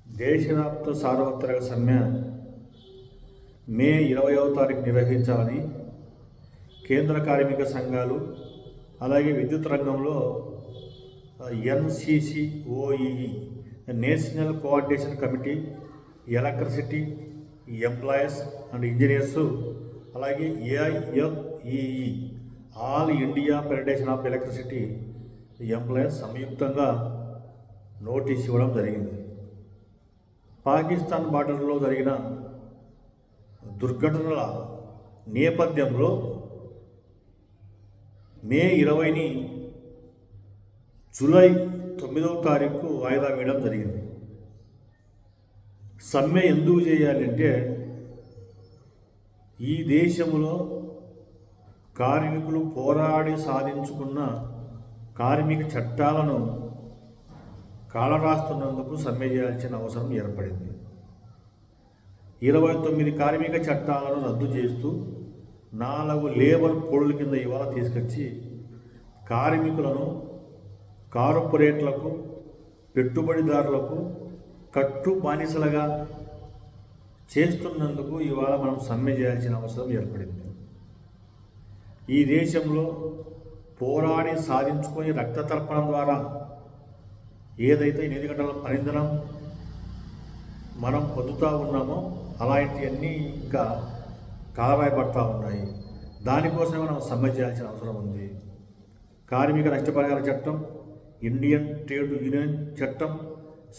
దేశవ్యాప్త సార్వత్రిక సమ్మె మే 20వ తారీఖు నిర్వహించాలని కేంద్ర కార్మిక సంఘాలు అలాగే విద్యుత్ రంగంలో NCCOEE national coordination committee, electricity employees and engineers, అలాగే AIFEE all India federation of electricity employees సంయుక్తంగా నోటీస్ ఇవ్వడం జరిగింది. పాకిస్తాన్ బార్డర్లో జరిగిన దుర్ఘటనల నేపథ్యంలో మే 20ని జూలై 9వ తారీఖు వాయిదా వేయడం జరిగింది. సమ్మె ఎందుకు చేయాలంటే ఈ దేశంలో కార్మికులు పోరాడి సాధించుకున్న కార్మిక చట్టాలను కాలరాస్తున్నందుకు సమ్మె చేయాల్సిన అవసరం ఏర్పడింది. 29 కార్మిక చట్టాలను రద్దు చేస్తూ 4 లేబర్ కోడ్ల కింద ఇవాళ తీసుకొచ్చి కార్మికులను కార్పొరేట్లకు, పెట్టుబడిదారులకు కట్టు బానిసలుగా చేస్తున్నందుకు ఇవాళ మనం సమ్మె చేయాల్సిన అవసరం ఏర్పడింది. ఈ దేశంలో పోరాడి సాధించుకొని రక్తతర్పణం ద్వారా ఏదైతే 8 గంటల పనిదినం మనం పొందుతూ ఉన్నామో అలాంటివన్నీ ఇంకా కాలరాయబడతా ఉన్నాయి. దానికోసమే మనం సమ్మె చేయాల్సిన అవసరం ఉంది. కార్మిక నష్టపరిహార చట్టం, ఇండియన్ ట్రేడ్ యూనియన్ చట్టం,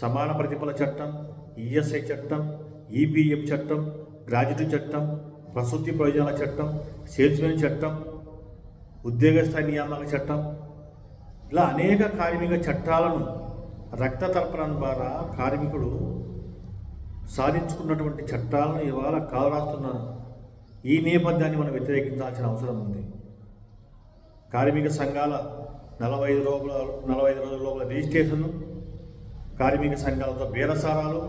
సమాన ప్రతిఫల చట్టం, ESI చట్టం, EPF చట్టం, గ్రాడ్యుటీ చట్టం, ప్రసూతి ప్రయోజనాల చట్టం, సేల్స్మెన్ చట్టం, ఉద్యోగస్థాయి నియామక చట్టం, ఇలా అనేక కార్మిక చట్టాలను రక్తతర్పణం ద్వారా కార్మికుడు సాధించుకున్నటువంటి చట్టాలను ఇవాళ కాలరాస్తున్న ఈ నేపథ్యాన్ని మనం వ్యతిరేకించాల్సిన అవసరం ఉంది. కార్మిక సంఘాల 45 రోజుల లోపల రిజిస్ట్రేషన్లు, కార్మిక సంఘాలతో బేరసారాలు,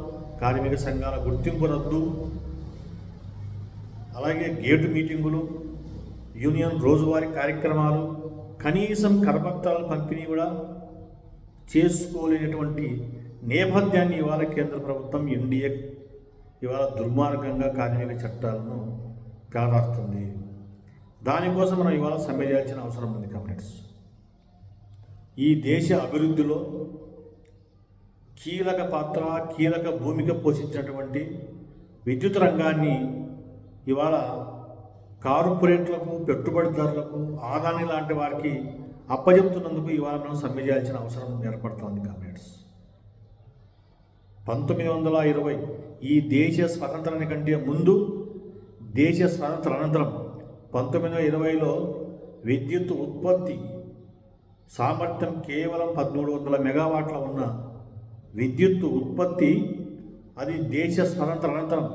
కార్మిక సంఘాల గుర్తింపు రద్దు, అలాగే గేటు మీటింగులు, యూనియన్ రోజువారీ కార్యక్రమాలు, కనీసం కరపత్రాల పంపిణీ కూడా చేసుకోలేనటువంటి నేపథ్యాన్ని ఇవాళ కేంద్ర ప్రభుత్వం NDA ఇవాళ దుర్మార్గంగా కార్మిక చట్టాలను కాలరాస్తుంది. దానికోసం మనం ఇవాళ సమ్మె చేయాల్సిన అవసరం ఉంది. కమ్యూనిటీస్ ఈ దేశ అభివృద్ధిలో కీలక పాత్ర, కీలక భూమిక పోషించినటువంటి విద్యుత్ రంగాన్ని ఇవాళ కార్పొరేట్లకు, పెట్టుబడిదారులకు, ఆదాని లాంటి వారికి అప్పచెప్తున్నందుకు ఇవాళ మనం సమ్మె చేయాల్సిన అవసరం ఏర్పడుతోంది. కమ్యూనిటీస్ 1920 ఈ దేశ స్వతంత్రాని కంటే ముందు, దేశ స్వతంత్ర అనంతరం 1920లో విద్యుత్ ఉత్పత్తి సామర్థ్యం కేవలం 1300 మెగావాట్ల ఉన్న విద్యుత్ ఉత్పత్తి, అది దేశ స్వతంత్ర అనంతరం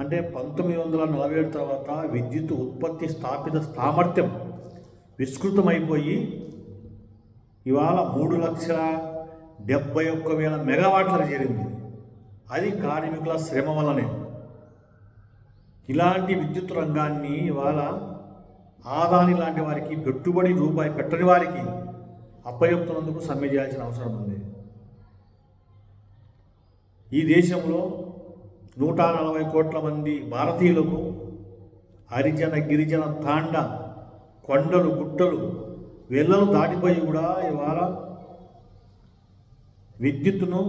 అంటే 1947 తర్వాత విద్యుత్ ఉత్పత్తి స్థాపిత సామర్థ్యం విస్తృతమైపోయి ఇవాళ 3,71,000 మెగావాట్లకు చేరింది. అది కార్మికుల శ్రమ వల్లనే. ఇలాంటి విద్యుత్ రంగాన్ని ఇవాళ ఆదాని లాంటి వారికి, పెట్టుబడి రూపాయి పెట్టని వారికి అప్పచెప్తున్నందుకు సమ్మె చేయాల్సిన అవసరం ఉంది. ఈ దేశంలో 140 కోట్ల మంది భారతీయులకు హరిజన, గిరిజన, తాండ, కొండలు, గుట్టలు, వెల్లలు దాటిపోయి కూడా ఇవాళ విద్యుత్తును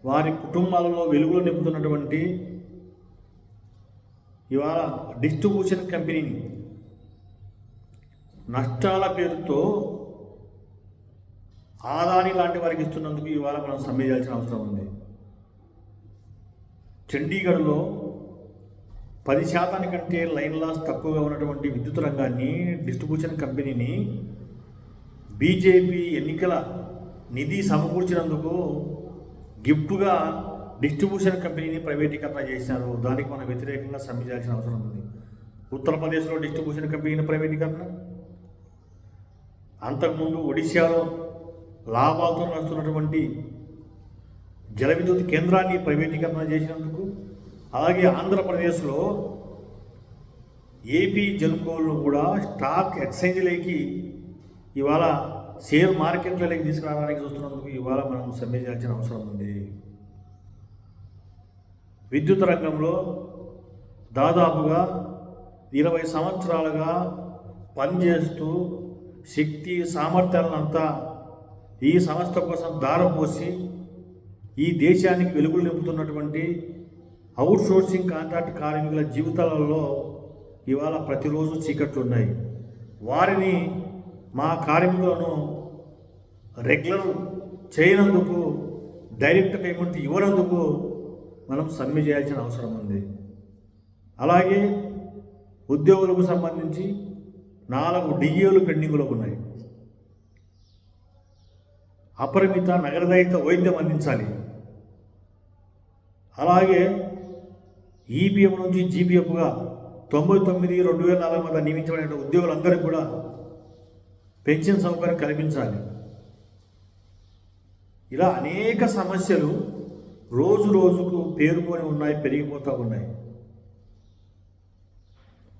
వారి కుటుంబాలలో వెలుగులు నింపుతున్నటువంటి ఇవాళ డిస్ట్రిబ్యూషన్ కంపెనీని నష్టాల పేరుతో ఆదాని లాంటి వారికి ఇస్తున్నందుకు ఇవాళ మనం సమ్మె చేయాల్సిన అవసరం ఉంది. చండీగఢ్లో 10% కంటే లైన్ లాస్ తక్కువగా ఉన్నటువంటి విద్యుత్ రంగాన్ని, డిస్ట్రిబ్యూషన్ కంపెనీని బీజేపీ ఎన్నికల నిధి సమకూర్చినందుకు గిఫ్ట్గా డిస్ట్రిబ్యూషన్ కంపెనీని ప్రైవేటీకరణ చేశారు. దానికి మనం వ్యతిరేకంగా సమ్మె చేయాల్సిన అవసరం ఉంది. ఉత్తరప్రదేశ్లో డిస్ట్రిబ్యూషన్ కంపెనీని ప్రైవేటీకరణ, అంతకుముందు ఒడిశాలో లాభాలతో నడుస్తున్నటువంటి జల విద్యుత్ కేంద్రాన్ని ప్రైవేటీకరణ చేసినందుకు, అలాగే ఆంధ్రప్రదేశ్లో ఏపీ జెన్కోలను కూడా స్టాక్ ఎక్స్చేంజ్లోకి ఇవాళ షేర్ మార్కెట్లలోకి తీసుకురావడానికి చూస్తున్నందుకు ఇవాళ మనం సమ్మె చేయాల్సిన అవసరం ఉంది. విద్యుత్ రంగంలో దాదాపుగా 20 సంవత్సరాలుగా పనిచేస్తూ శక్తి సామర్థ్యాలనంతా ఈ సంస్థ కోసం దారపోసి ఈ దేశానికి వెలుగులు నింపుతున్నటువంటి అవుట్సోర్సింగ్ కాంట్రాక్ట్ కార్మికుల జీవితాలలో ఇవాళ ప్రతిరోజు చీకట్లు ఉన్నాయి. వారిని మా కార్మికులను రెగ్యులర్ చేయనందుకు, డైరెక్ట్ పేమెంట్ ఇవ్వనందుకు మనం సమ్మె చేయాల్సిన అవసరం ఉంది. అలాగే ఉద్యోగులకు సంబంధించి 4 డిఏలు పెండింగ్లో ఉన్నాయి. అపరిమిత నగరరహిత వైద్యం అందించాలి. అలాగే ఈపీఎఫ్ నుంచి జీపీఎఫ్గా 99,2004 మంది నియమించబడిన ఉద్యోగులందరికీ కూడా పెన్షన్ సౌకర్యం కల్పించాలి. ఇలా అనేక సమస్యలు రోజు రోజుకు పేరుకొని ఉన్నాయి, పెరిగిపోతూ ఉన్నాయి.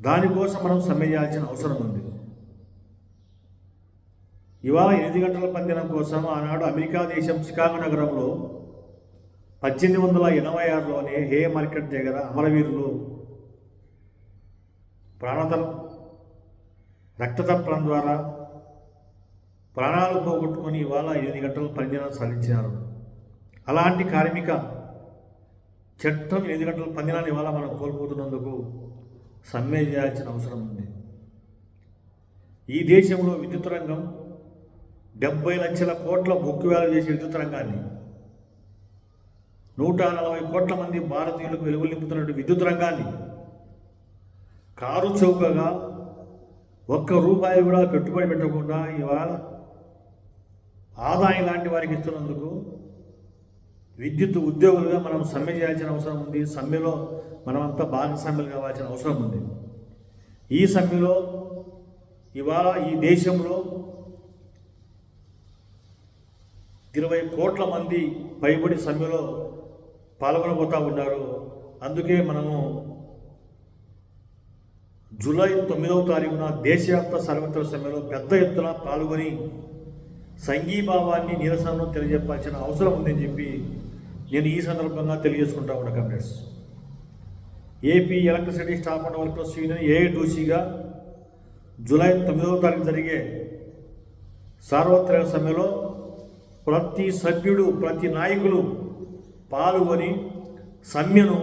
దానికోసం మనం సమ్మె చేయాల్సిన అవసరం ఉంది. ఇవాళ 8 గంటల పందినం కోసం ఆనాడు అమెరికా దేశం చికాగో నగరంలో 1886లోనే హే మార్కెట్ దగ్గర అమరవీరులు రక్తతర్పణం ద్వారా ప్రాణాలు పోగొట్టుకొని ఇవాళ 8 గంటల పనిదినం సాధించినారు. అలాంటి కార్మిక చట్టం 8 గంటల పనిదినాన్ని ఇవాళ మనం కోల్పోతున్నందుకు సమ్మె చేయాల్సిన అవసరం ఉంది. ఈ దేశంలో విద్యుత్ రంగం 70 లక్షల కోట్ల బొక్కు వేలు చేసే విద్యుత్ రంగాన్ని, 140 కోట్ల మంది భారతీయులకు వెలుగులు నింపుతున్నటువంటి విద్యుత్ రంగాన్ని కారు చౌకగా ₹1 కూడా పెట్టుబడి పెట్టకుండా ఇవాళ ఆదాయం లాంటి వారికి ఇస్తున్నందుకు విద్యుత్ ఉద్యోగులుగా మనం సమ్మె చేయాల్సిన అవసరం ఉంది. సమ్మెలో మనమంతా భాగస్వామ్యులు కావాల్సిన అవసరం ఉంది. ఈ సమ్మెలో ఇవాళ ఈ దేశంలో 20 కోట్ల మంది పైబడి సమ్మెలో పాల్గొనబోతూ ఉన్నారు. అందుకే మనము జూలై 9వ తారీఖున దేశవ్యాప్త సర్వత్ర సమ్మెలో పెద్ద ఎత్తున పాల్గొని సంఘీభావాన్ని, నిరసనను తెలియజెప్పాల్సిన అవసరం ఉందని చెప్పి నేను ఈ సందర్భంగా తెలియజేసుకుంటా ఉన్నా. Committees AP electricity staff and workers union ఏఐటీసీగా జూలై 9వ తారీఖు జరిగే సార్వత్రిక సమ్మెలో ప్రతి సభ్యుడు, ప్రతి నాయకులు పాల్గొని సమ్మెను